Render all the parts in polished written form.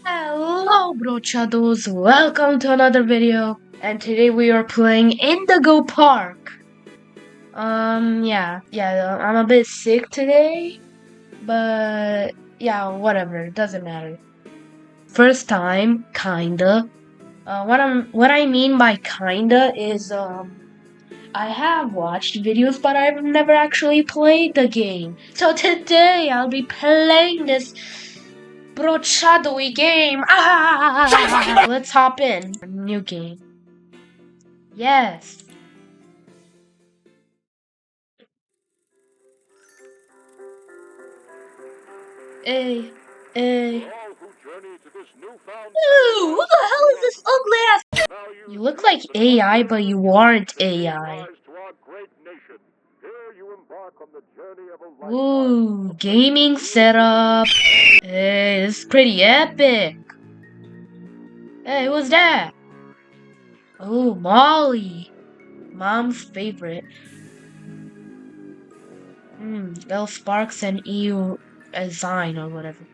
Hello, brochados. Welcome to another video. And today we are playing Indigo Park. Yeah, I'm a bit sick today, but yeah, whatever. It doesn't matter. First time, kinda. What I mean by kinda is I have watched videos, but I've never actually played the game. So today I'll be playing this brochadoy game. Let's hop in. New game. Yes. Hey, hey. Ooh, who the hell is this ugly ass? You look like AI, but you aren't AI. Ooh, gaming setup. Hey, this is pretty epic. Hey, who's that? Oh, Molly. Mom's favorite. Bell Sparks and EU Zine or whatever.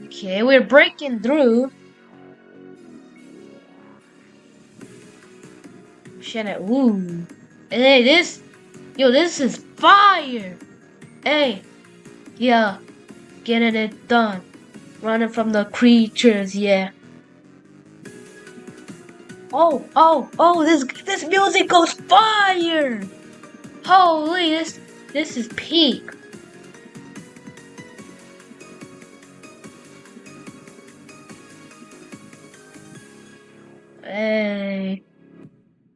Okay, we're breaking through. Shit, ooh. Hey, this is fire. Hey, yeah, getting it done. Running from the creatures, yeah. Oh, this music goes fire. Holy, this is peak. Hey.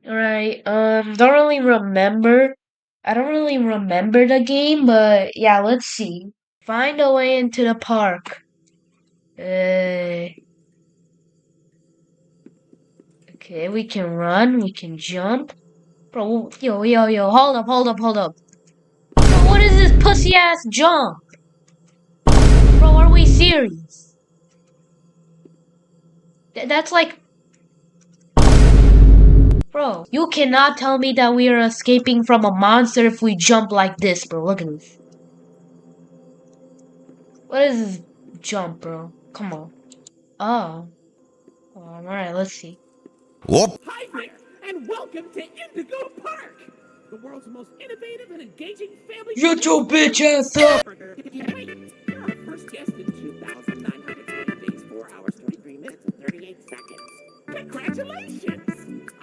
Alright, I don't really remember the game, but yeah, let's see. Find a way into the park. Okay, we can run, we can jump. Bro, yo, hold up. Bro, what is this pussy ass jump? Bro, are we serious? That's like... Bro, you cannot tell me that we are escaping from a monster if we jump like this, bro. Look at this. What is this jump, bro? Come on. Oh. Alright, let's see. Whoop. Hi there, and welcome to Indigo Park, the world's most innovative and engaging family. Shut your bitch ass up! Wait, you're our first guest in 2,920 days, 4 hours, 23 minutes, and 38 seconds. Congratulations!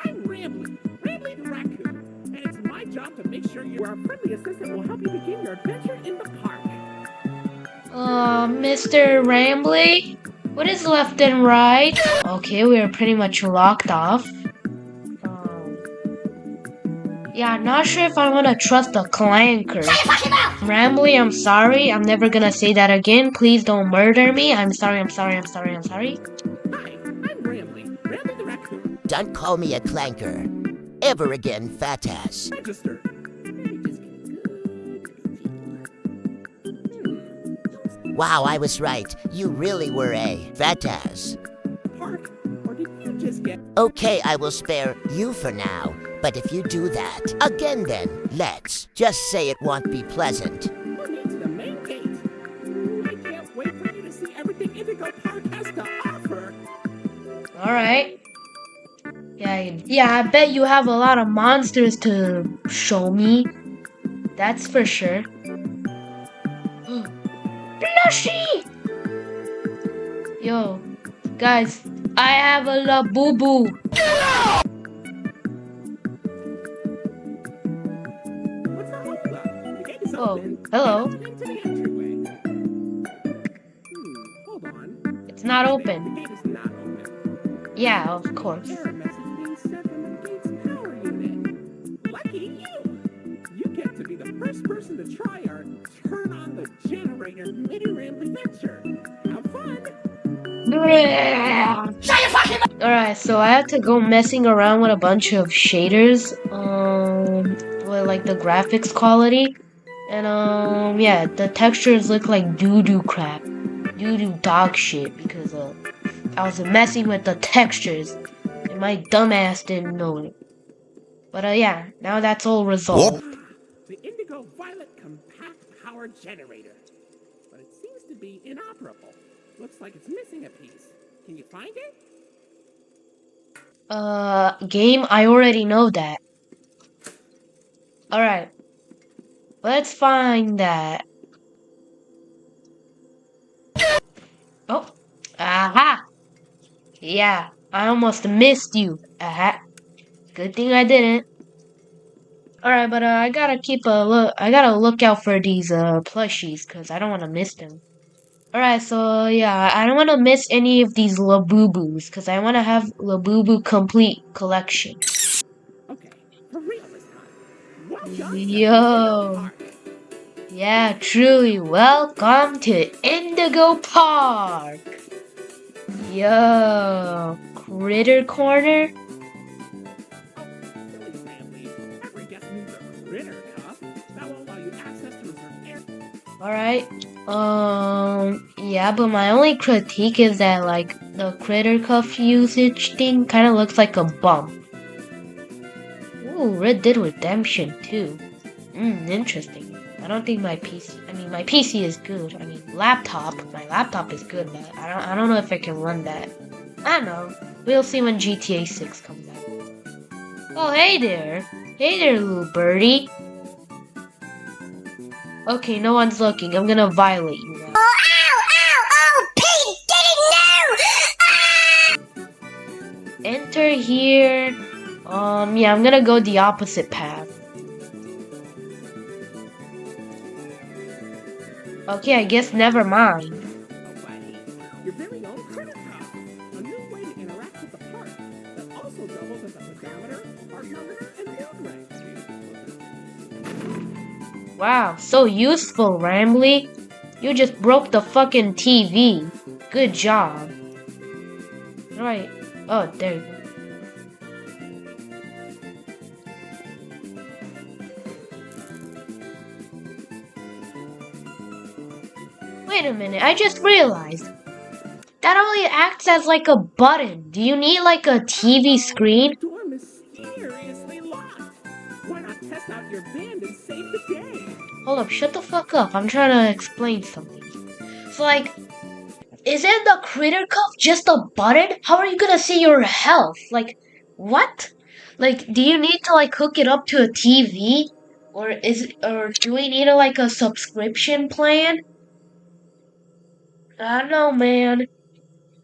I'm Rambly the raccoon, and it's my job to make sure our friendly assistant will help you begin your adventure in the park. Mr. Rambly? What is left and right? Okay, we are pretty much locked off. Yeah, I'm not sure if I want to trust the clanker. Rambly, I'm sorry. I'm never gonna say that again. Please don't murder me. I'm sorry. Hi, I'm Rambly the raccoon. Don't call me a clanker. Ever again, Fatass. Register. Wow, I was right. You really were a Fatass. Park, or did you just get... Okay, I will spare you for now. But if you do that, again then, let's just say it won't be pleasant. We'll meet to the main gate. I can't wait for you to see everything Indigo Park has to offer. Alright. Yeah, I bet you have a lot of monsters to show me. That's for sure. Plushie! Yo, guys, I have a la boo boo. What's the hold up? The gate is Oh, open. hello. Into the entryway. Hold on. It's not The open. gate is not open. Yeah, of course. Error message being sent from the gate's power unit. Lucky you! You get to be the first person to try our turn on the generator mini ramp adventure. Have fun! Alright, so I have to go messing around with a bunch of shaders, with like the graphics quality, and yeah, the textures look like doo-doo crap, doo-doo dog shit, because I was messing with the textures, and my dumbass didn't know it. But yeah, now that's all resolved. The Indigo Violet Compact Power Generator. But it seems to to be inoperable. Looks like it's missing a piece. Can you find it? Game, I already know that. Alright, let's find that. Oh, aha! Yeah, I almost missed you. Aha. Good thing I didn't. Alright, but I gotta keep a look. I gotta look out for these plushies, cause I don't want to miss them. Alright, so yeah, I don't want to miss any of these Labubu's, cause I want to have Labubu complete collection. Okay, for real this time. Welcome to Yo. Park. Yeah, truly, welcome to Indigo Park. Yo, Critter Corner. Silly family. Every guest needs a critter cuff. That will allow you access to reserve air. Alright, yeah, but my only critique is that, like, the Critter Cuff usage thing kind of looks like a bump. Ooh, Red Dead Redemption 2. Interesting. I don't think my PC is good. I mean, my laptop is good, but I don't know if I can run that. I don't know. We'll see when GTA 6 comes out. Oh, hey there. Hey there, little birdie. Okay, no one's looking. I'm gonna violate you now. Oh, Pete, get it now! Enter here. Yeah, I'm gonna go the opposite path. Okay, I guess never mind. Oh, buddy. Your very own critter cuff. A new way to interact with the park that also doubles as a pedometer, harmometer, and mood ring. Wow, so useful, Rambly. You just broke the fucking TV. Good job. Alright. Oh, there you go. Wait a minute, I just realized. That only acts as like a button. Do you need like a TV screen? Door mysteriously locked. Why not test out your band and save the day? Hold up, shut the fuck up. I'm trying to explain something. So like, isn't the Critter Cuff just a button? How are you gonna see your health? Like, what? Like, do you need to like hook it up to a TV? Or do we need like a subscription plan? I don't know, man.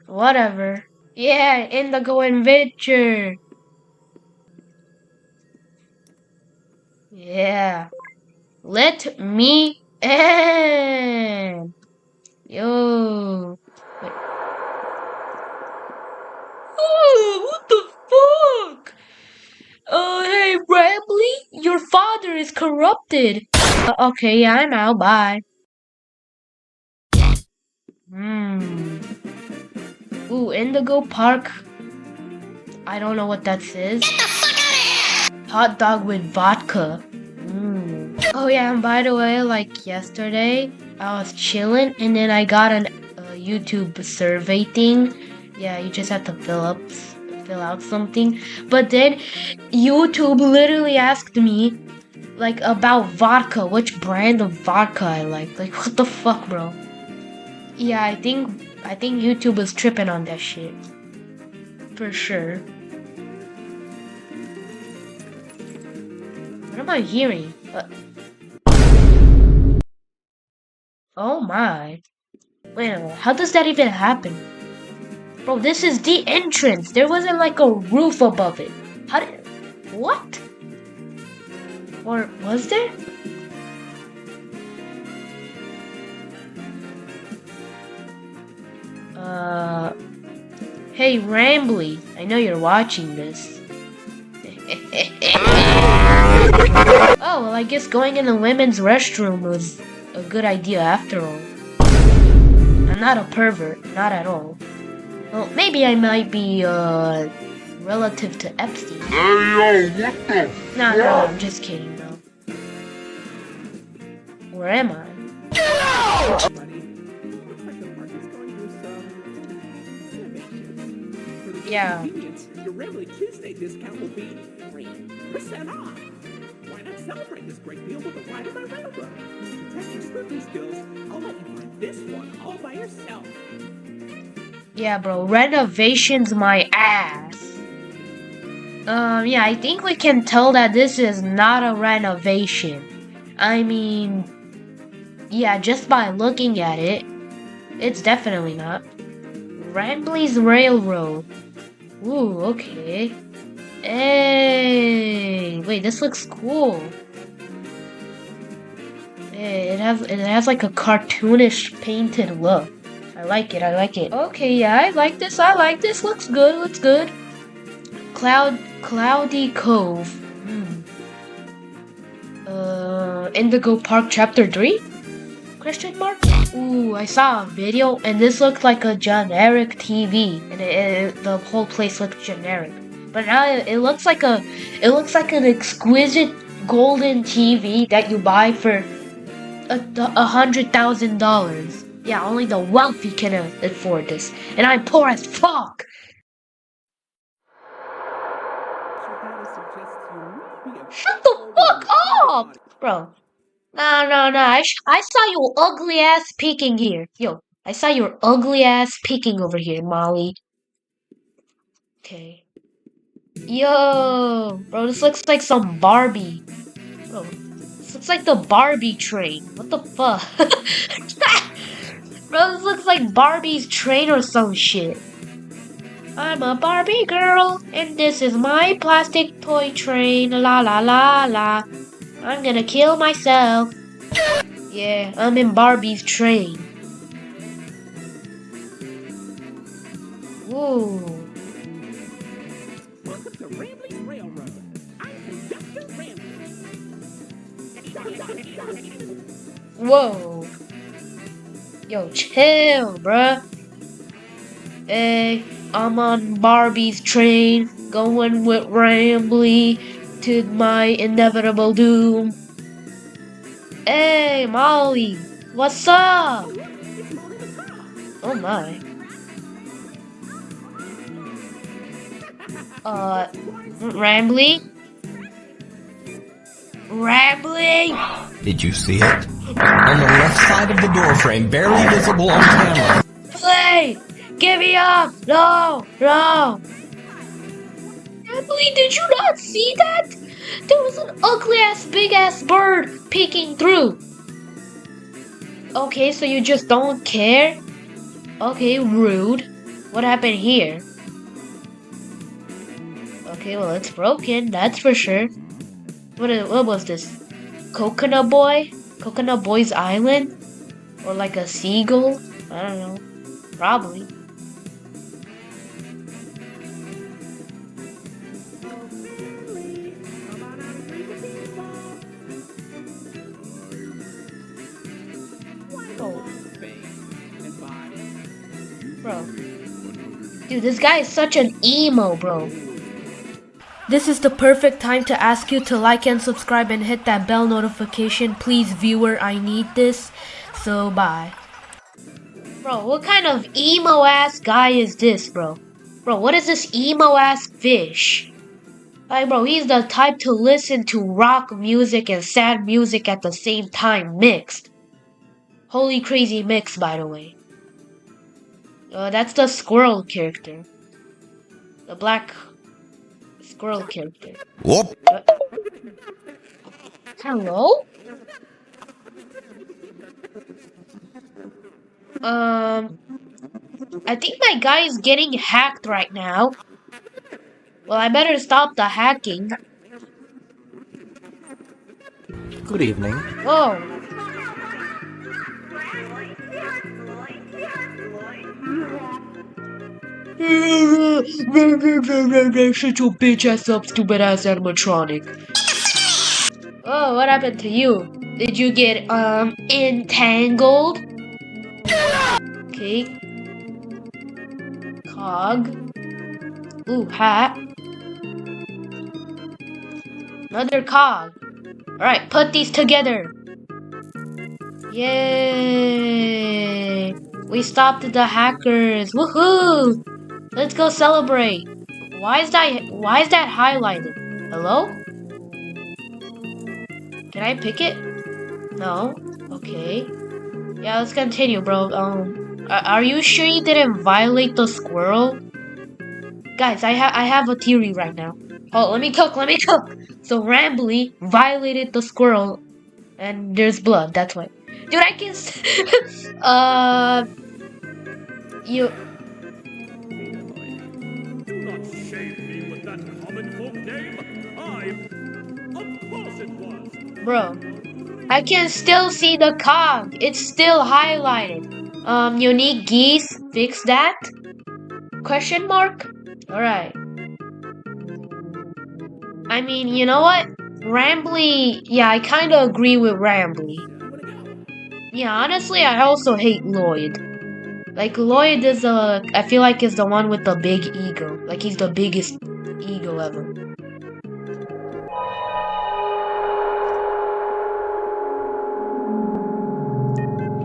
Whatever. Yeah, Indigo Adventure. Yeah. Let me in. Yo. Wait. Oh, what the fuck? Hey, Rambley, your father is corrupted. Okay, yeah, I'm out. Bye. Ooh, Indigo Park. I don't know what that says. Get the fuck out of here! Hot dog with vodka. Oh yeah, and by the way, like yesterday, I was chilling and then I got a YouTube survey thing. Yeah, you just have to fill out something. But then YouTube literally asked me like about vodka, which brand of vodka I like. Like what the fuck, bro? Yeah, I think YouTube was tripping on that shit. For sure. What am I hearing? Oh my. Wait a minute, how does that even happen? Bro, this is the entrance. There wasn't like a roof above it. How did... What? Or was there? Hey Rambly, I know you're watching this. Oh, well I guess going in the women's restroom was a good idea after all. I'm not a pervert, not at all. Well, maybe I might be, relative to Epstein. Hey, yo, what the? No, I'm just kidding, bro. Where am I? Buddy, looks like the park is going through some renovations. For the Yeah. convenience, your Rambly Tuesday discount will be 3% off. Why not celebrate this great deal with a ride on my railroad? To test your sleuthing skills, I'll let you find this one all by yourself. Yeah, bro, renovation's my ass. Yeah, I think we can tell that this is not a renovation. I mean, yeah, just by looking at it, it's definitely not. Rambley's Railroad. Ooh, okay. Hey, wait, this looks cool. Hey, it has like a cartoonish painted look. I like it, I like it. Okay, yeah, I like this, looks good, looks good. Cloudy Cove. Indigo Park Chapter 3? Question mark? Ooh, I saw a video and this looked like a generic TV, and the whole place looked generic. But now it looks like an exquisite golden TV that you buy for $100,000. Yeah, only the wealthy can afford this, and I'm poor as fuck. Shut the fuck up, bro. No. I saw your ugly ass peeking here. Yo, I saw your ugly ass peeking over here, Molly. Okay. Yo, bro, this looks like some Barbie. Bro, this looks like the Barbie train. What the fuck? Bro, this looks like Barbie's train or some shit. I'm a Barbie girl, and this is my plastic toy train. La la la la. I'm gonna kill myself. Yeah, I'm in Barbie's train. Ooh. Welcome to Rambley's Railroad. I'm Conductor Rambley. Whoa. Yo, chill, bruh. Hey, I'm on Barbie's train, going with Rambley to my inevitable doom. Hey, Molly, what's up? Oh my. Rambley? Rambley? Did you see it? On the left side of the door frame, barely visible on camera. Play! Give me up! No! Rambley, did you not see that? There was an ugly-ass, big-ass bird peeking through. Okay, so you just don't care? Okay, rude. What happened here? Okay, well, it's broken, that's for sure. What was this? Coconut Boy? Coconut Boy's Island? Or like a seagull? I don't know. Probably. Oh. Bro. Dude, this guy is such an emo, bro. This is the perfect time to ask you to like and subscribe and hit that bell notification. Please, viewer, I need this. So, bye. Bro, what kind of emo-ass guy is this, bro? Bro, what is this emo-ass fish? Like, bro, he's the type to listen to rock music and sad music at the same time mixed. Holy crazy mix, by the way. That's the squirrel character. The black squirrel character. Whoop. Hello? I think my guy is getting hacked right now. Well, I better stop the hacking. Good evening. Oh. Shut your bitch ass up, stupid ass animatronic. Oh, what happened to you? Did you get, entangled? Okay. Cog. Ooh, hat. Another cog. Alright, put these together. Yay! We stopped the hackers. Woohoo! Let's go celebrate. Why is that highlighted? Hello? Can I pick it? No. Okay. Yeah, let's continue, bro. Are you sure you didn't violate the squirrel? Guys, I have a theory right now. Oh, let me cook. So Rambly violated the squirrel, and there's blood. That's why. Dude, I can. You. Do not shame me with that common folk name. Of course it was. Bro, I can still see the cog. It's still highlighted. Unique geese, fix that? Question mark? Alright. I mean, you know what? Rambly, yeah, I kinda agree with Rambly. Yeah, honestly, I also hate Lloyd. Like, Lloyd is I feel like is the one with the big ego. Like, he's the biggest ego ever.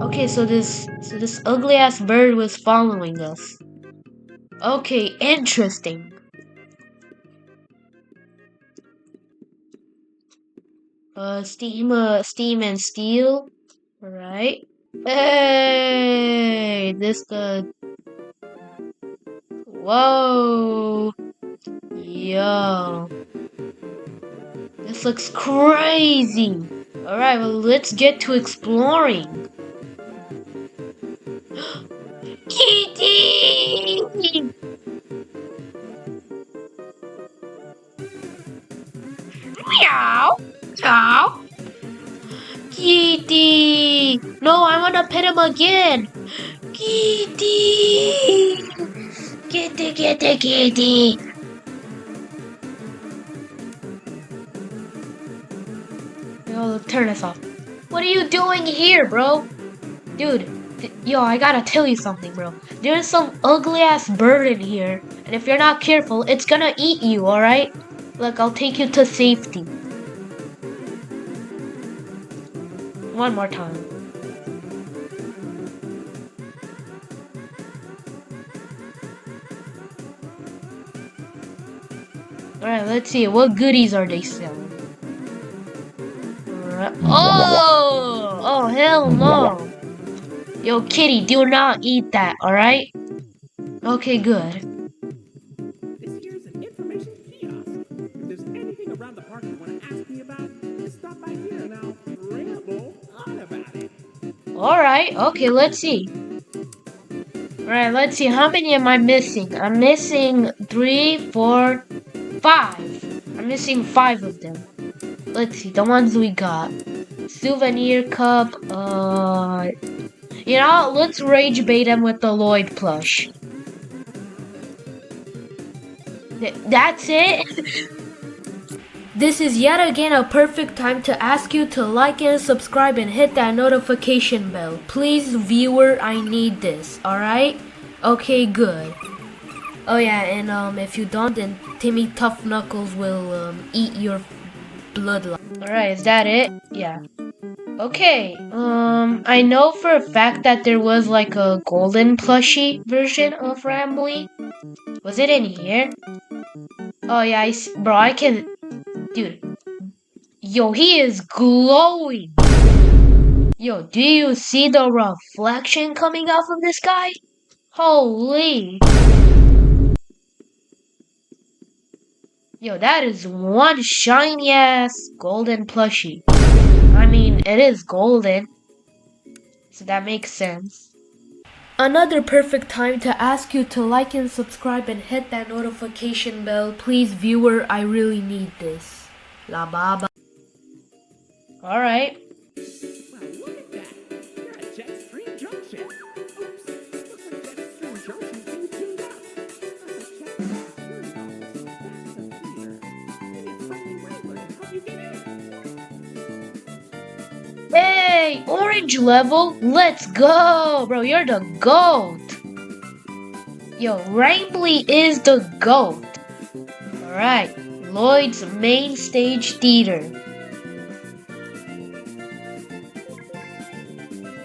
Okay, so this ugly ass bird was following us. Okay, interesting. Steam and steel. Alright. Hey, this good. Whoa. Yo. This looks crazy. Alright, well, let's get to exploring. Kitty! Meow. Meow. Kitty! No, I wanna pet him again! Kitty! Kitty! Yo, turn this off. What are you doing here, bro? Dude, yo, I gotta tell you something, bro. There's some ugly ass bird in here, and if you're not careful, it's gonna eat you, alright? Look, I'll take you to safety. One more time. Alright, let's see. What goodies are they selling? Oh, hell no. Yo, kitty, do not eat that, alright? Okay, good. This here's an information kiosk. If there's anything around the park you want to ask me about, just stop by here and I'll ramble on about it. Alright, okay, let's see. Alright, let's see. How many am I missing? I'm missing 3, 4, 5. I'm missing 5 of them. Let's see, the ones we got. Souvenir cup, you know, let's rage bait him with the Lloyd plush. That's it? This is yet again a perfect time to ask you to like and subscribe and hit that notification bell. Please, viewer, I need this, alright? Okay, good. Oh yeah, and if you don't, then Timmy Tough Knuckles will eat your bloodline. Alright, is that it? Yeah. Okay, I know for a fact that there was like a golden plushie version of Rambly. Was it in here? Oh yeah, bro, I can... Dude. Yo, he is glowing! Yo, do you see the reflection coming out from this guy? Holy! Yo, that is one shiny ass golden plushie. I mean, it is golden, so that makes sense. Another perfect time to ask you to like and subscribe and hit that notification bell. Please, viewer, I really need this. La baba. Alright. Wow, look at that. You're at Jetstream Junction. Oops. Looks like Jetstream Junction's being tuned up. Hey, orange level, let's go! Bro, you're the GOAT! Yo, Rambly is the GOAT. Alright, Lloyd's main stage theater.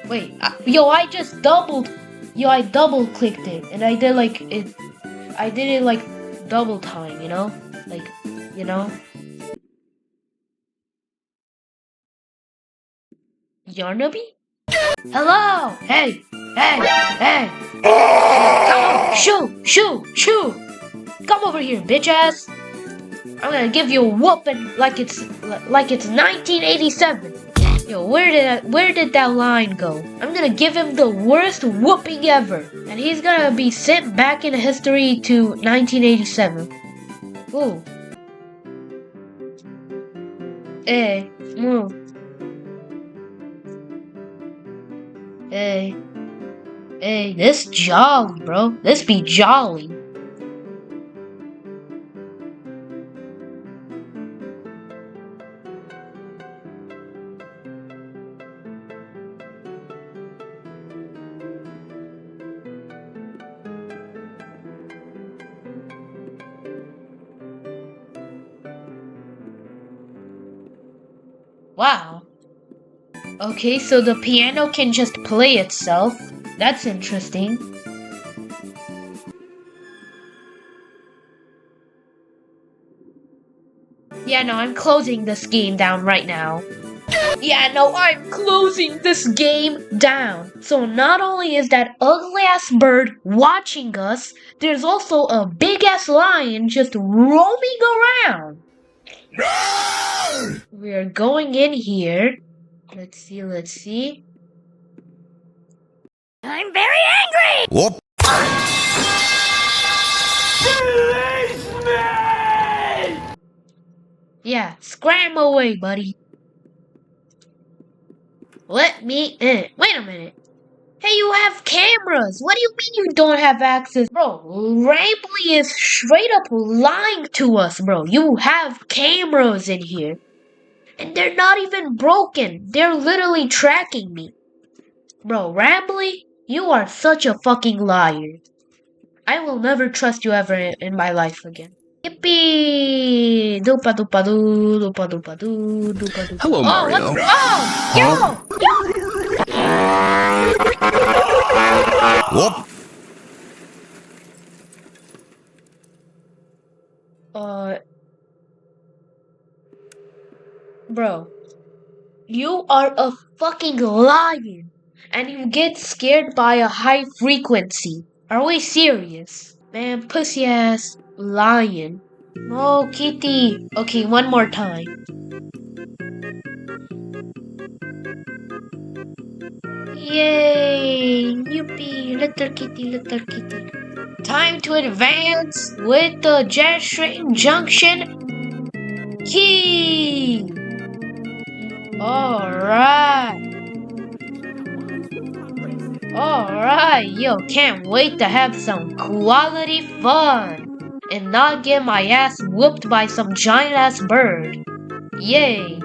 Wait, yo, I just I double clicked it, and I did it like double time, you know? Like, you know? Yarnaby? Hello! Hey! Hey! Hey! Come on! Shoo! Come over here, bitch ass! I'm gonna give you a whooping like it's 1987. Yo, where did that line go? I'm gonna give him the worst whooping ever, and he's gonna be sent back in history to 1987. Ooh. Hey, move. Hey, this jolly, bro. This be jolly. Wow. Okay, so the piano can just play itself. That's interesting. Yeah, no, I'm closing this game down right now. Yeah, no, I'm closing this game down. So not only is that ugly ass bird watching us, there's also a big ass lion just roaming around. We are going in here. Let's see. I'm very angry! Whoop. Yeah, scram away, buddy. Let me in. Wait a minute. Hey, you have cameras. What do you mean you don't have access? Bro, Rambley is straight up lying to us, bro. You have cameras in here. And they're not even broken. They're literally tracking me. Bro, Rambley, you are such a fucking liar. I will never trust you ever in my life again. Yippee! Doopa doopa doo, doopa doopa doo, doopa doopa. Hello, Mario. Whoop. Bro, you are a fucking lion, and you get scared by a high frequency. Are we serious? Man, pussy ass lion. Oh, kitty. Okay, one more time. Yay! Yippee! Little kitty. Time to advance with the jet stream junction key! Alright, yo, can't wait to have some quality fun and not get my ass whooped by some giant ass bird. Yay!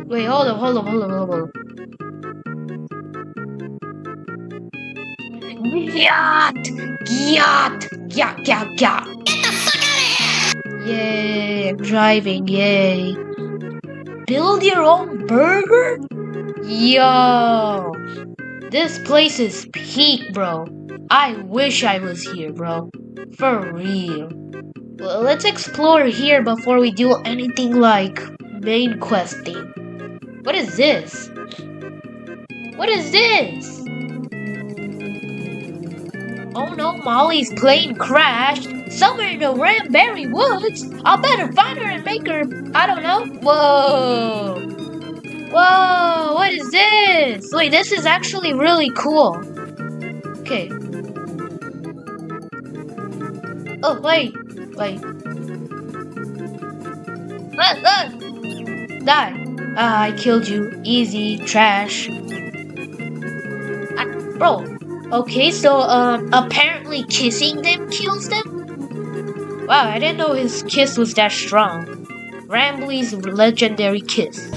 Wait, hold up. Yacht! Yay, I'm driving, yay. Build your own burger? Yo! This place is peak, bro. I wish I was here, bro. For real. Well, let's explore here before we do anything like main questing. What is this? Oh no, Molly's plane crashed. Somewhere in the Ramberry Woods. I'll better find her and make her, I don't know. Whoa, what is this? Wait, this is actually really cool. Okay. Oh, wait. Die. I killed you. Easy, trash. Bro, okay, so, apparently kissing them kills them? Wow, I didn't know his kiss was that strong. Rambley's legendary kiss.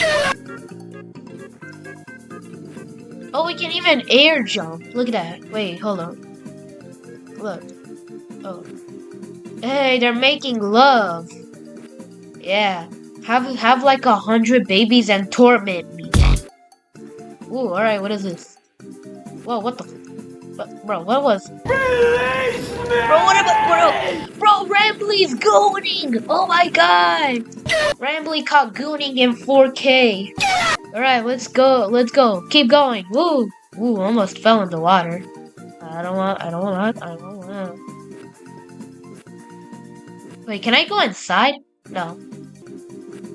Oh, we can even air jump. Look at that. Wait, hold on. Look. Oh. Hey, they're making love. Yeah. Have like 100 babies and torment me. Ooh, alright, what is this? Whoa, what the... Bro, what was... Bro, Rambley's gooning! Oh my god! Rambley caught gooning in 4K. Alright, let's go. Let's go. Keep going. Woo! Woo, almost fell in the water. I don't want. Wait, can I go inside? No.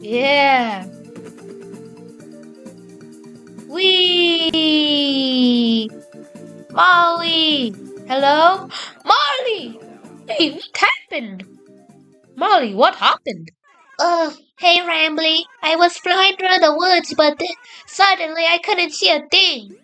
Yeah. Wee! Molly! Hello? Molly! Hey, what happened? Molly, what happened? Hey, Rambly. I was flying through the woods, but then suddenly I couldn't see a thing.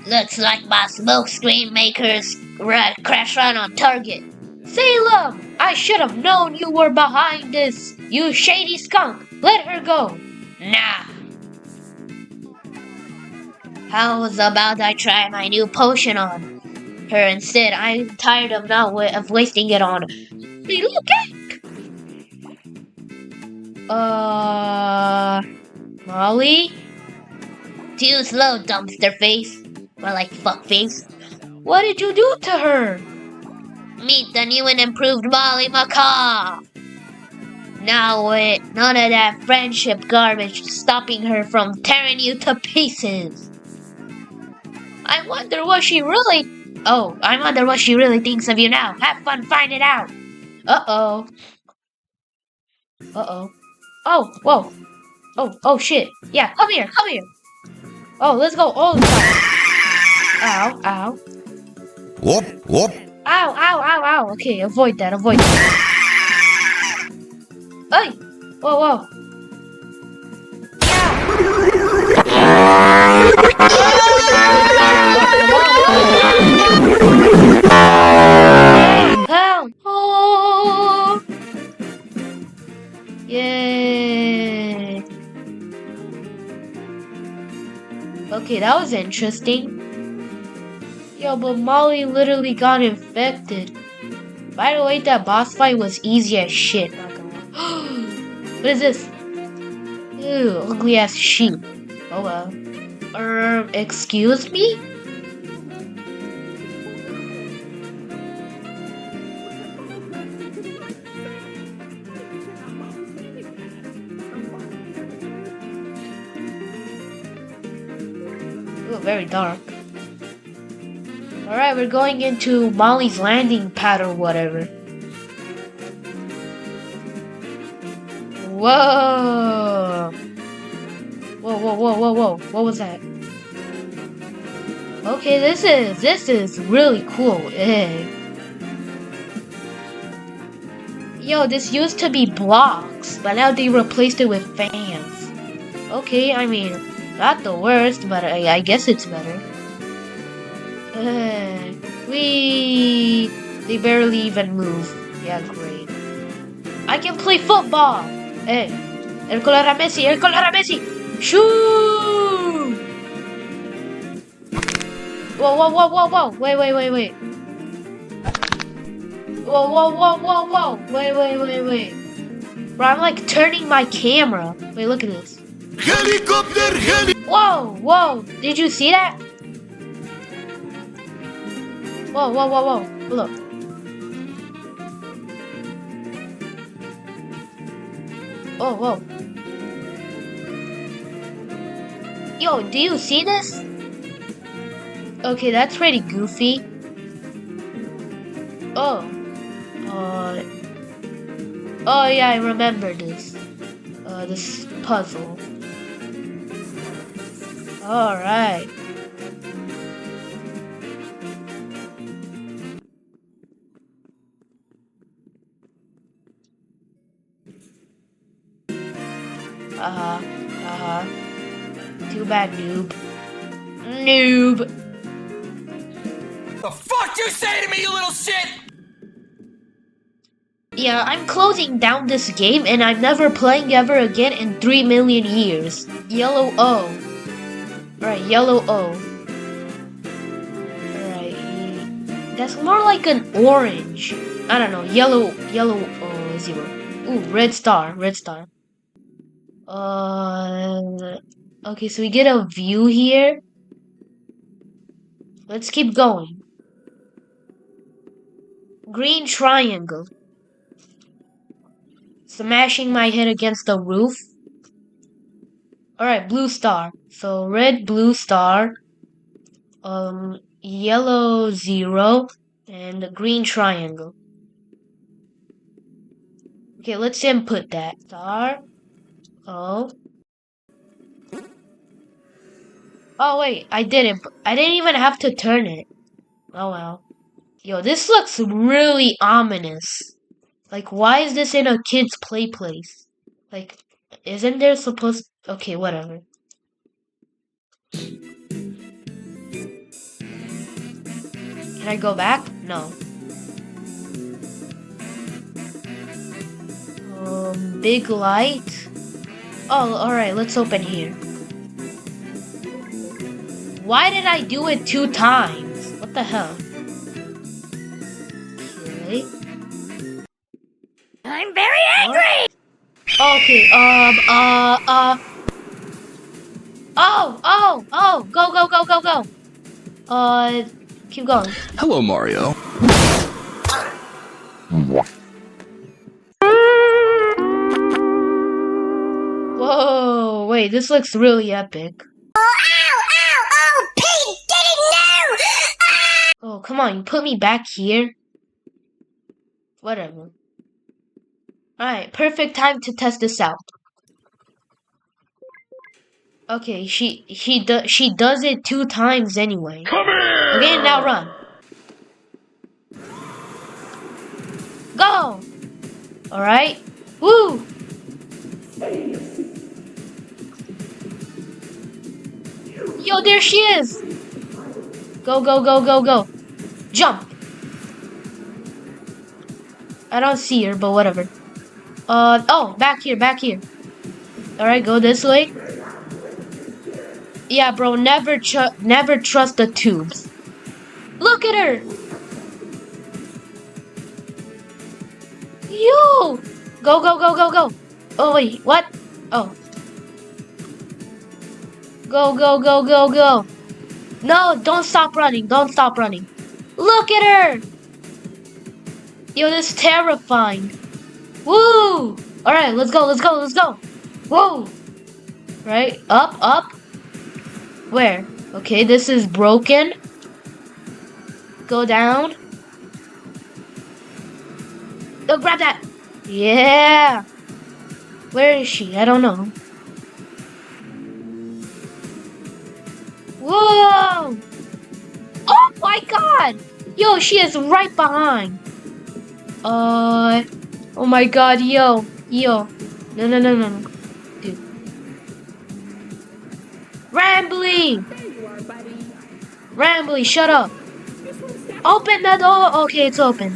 Looks like my smokescreen makers crash right on target. Salem! I should have known you were behind this, you shady skunk! Let her go! Nah. How about I try my new potion on her instead? I'm tired of of wasting it on. Hey, look at! Molly? Too slow, dumpster face. Or like fuck face. What did you do to her? Meet the new and improved Molly Macaw. Now with none of that friendship garbage stopping her from tearing you to pieces. I wonder what she really thinks of you now. Have fun finding out. Uh-oh. Uh-oh. Oh, whoa. Oh shit. Yeah, come here. Oh, let's go. Oh, no. Ow. Whoop, whoop. Ow. Okay, avoid that. Hey! Whoa. Help! Oh! Yay! Okay, that was interesting. Yo, but Molly literally got infected. By the way, that boss fight was easy as shit. Not gonna lie. What is this? Ew, ugly ass sheep. Oh well. Excuse me? Ooh, very dark. Alright, we're going into Molly's landing pad or whatever. Whoa! Whoa. What was that? Okay, this is really cool. Yo, this used to be blocks, but now they replaced it with fans. Okay, I mean, not the worst, but I guess it's better. They barely even move. Yeah, great. I can play football. Hey, el color a Messi. Shoot! Whoa. Wait. Whoa. Wait. Bro, I'm like turning my camera. Wait, look at this. Whoa. Did you see that? Whoa. Look. Oh, whoa. Yo, do you see this? Okay, that's pretty goofy. Oh. Oh yeah, I remember this. This puzzle. Alright. Too bad, noob. The fuck you say to me, you little shit? Yeah, I'm closing down this game and I'm never playing ever again in 3 million years. Yellow O. Alright, yellow O. Alright. That's more like an orange. I don't know. Yellow zero. Ooh, red star. Okay, so we get a view here. Let's keep going. Green triangle. smashing my head against the roof. Alright, blue star. So red, blue star, yellow 0, and a green triangle. Okay, let's input that. Star. Oh. Oh wait, I didn't. I didn't even have to turn it. Oh well. Yo, this looks really ominous. Like, why is this in a kid's play place? Like, isn't there supposed... Okay, whatever. Can I go back? No. Big light. Oh, alright, let's open here. Why did I do it 2 times? What the hell? Okay. I'm very angry! Okay, oh, go. Keep going. Hello, Mario. Whoa, wait, this looks really epic. Pete, didn't know! Oh, come on, you put me back here? Whatever. Alright, perfect time to test this out. Okay, she does it 2 times anyway. Come here! Okay, now run. Go! Alright. Woo! Yo, there she is! Go. Jump! I don't see her, but whatever. Oh, back here. Alright, go this way. Yeah, bro, never trust the tubes. Look at her! Yo! Go. Oh, wait, what? Oh. Go. No, don't stop running. Look at her! Yo, this is terrifying. Woo! Alright, let's go. Whoa! Right, up. Where? Okay, this is broken. Go down. Oh, grab that! Yeah! Where is she? I don't know. Whoa! Oh my god! Yo, she is right behind. Oh my god, yo. No. Dude. Rambly, shut up. Open the door. Okay, it's open.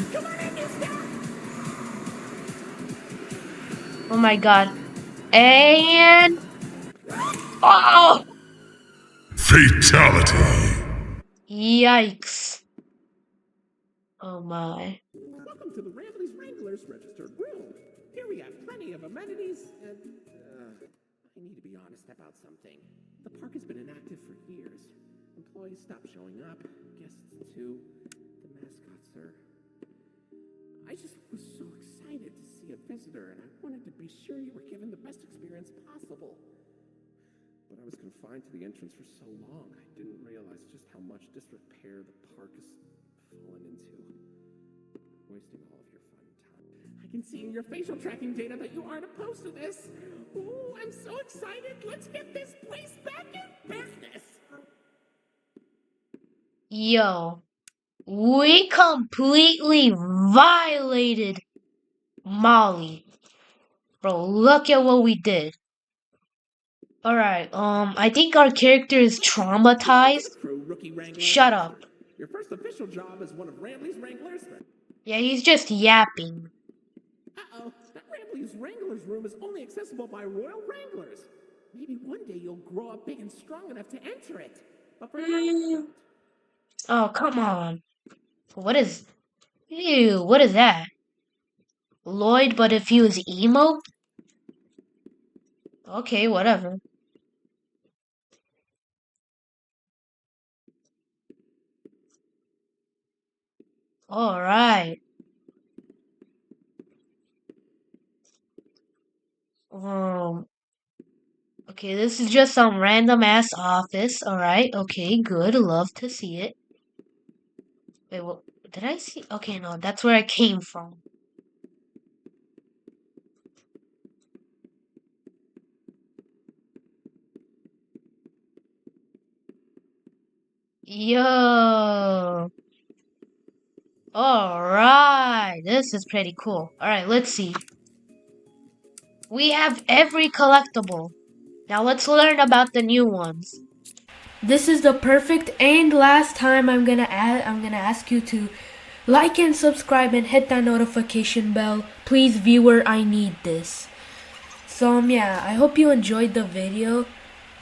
Oh my god. And... Oh! Fatality. Yikes. Oh my. Welcome to the Rambley's Wranglers Registered Room. Here we have plenty of amenities and, I need to be honest about something. The park has been inactive for years. Employees stopped showing up, guests too. The mascots are... I just was so excited to see a visitor, and I wanted to be sure you were given the best experience possible. But I was confined to the entrance for so long, I didn't realize just how much disrepair the park has fallen into. Wasting all of your fun time. I can see in your facial tracking data that you aren't opposed to this. Ooh, I'm so excited. Let's get this place back in business. Yo. We completely violated Molly. Bro, look at what we did. Alright, I think our character is traumatized. Crew, rookie wrangler. Shut up. Your first official job as one of Rambley's Wranglers. Yeah, he's just yapping. Uh-oh, that Rambley's Wranglers room is only accessible by Royal Wranglers. Maybe one day you'll grow up big and strong enough to enter it. But for now, Oh, come on. What is... Ew, what is that? Lloyd, but if he was emo? Okay, whatever. Alright. Um, okay, this is just some random ass office. Alright, okay, good. Love to see it. Wait, what? Did I see? Okay, no, that's where I came from. Yo. Alright, this is pretty cool. Alright, let's see. We have every collectible. Now let's learn about the new ones. This is the perfect and last time I'm gonna ask you to like and subscribe and hit that notification bell. Please, viewer, I need this. So yeah, I hope you enjoyed the video,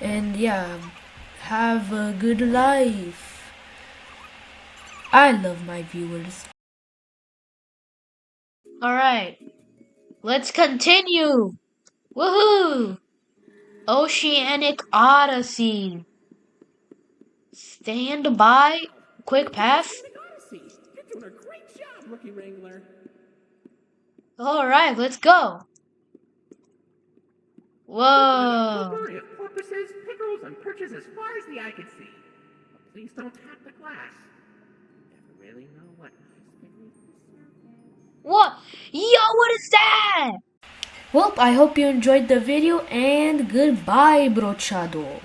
and yeah, have a good life. I love my viewers. Alright, let's continue. Woohoo! Oceanic Odyssey. Stand by. Quick pass. Odyssey. You're doing a great job, Rookie Wrangler. Alright, let's go. Whoa. Flurry of porpoises, pickerels, and perches as far as the eye can see. But please don't tap the glass. You never really know what lies beneath the surface. What? Yo, what is that? Well, I hope you enjoyed the video, and goodbye, brochado.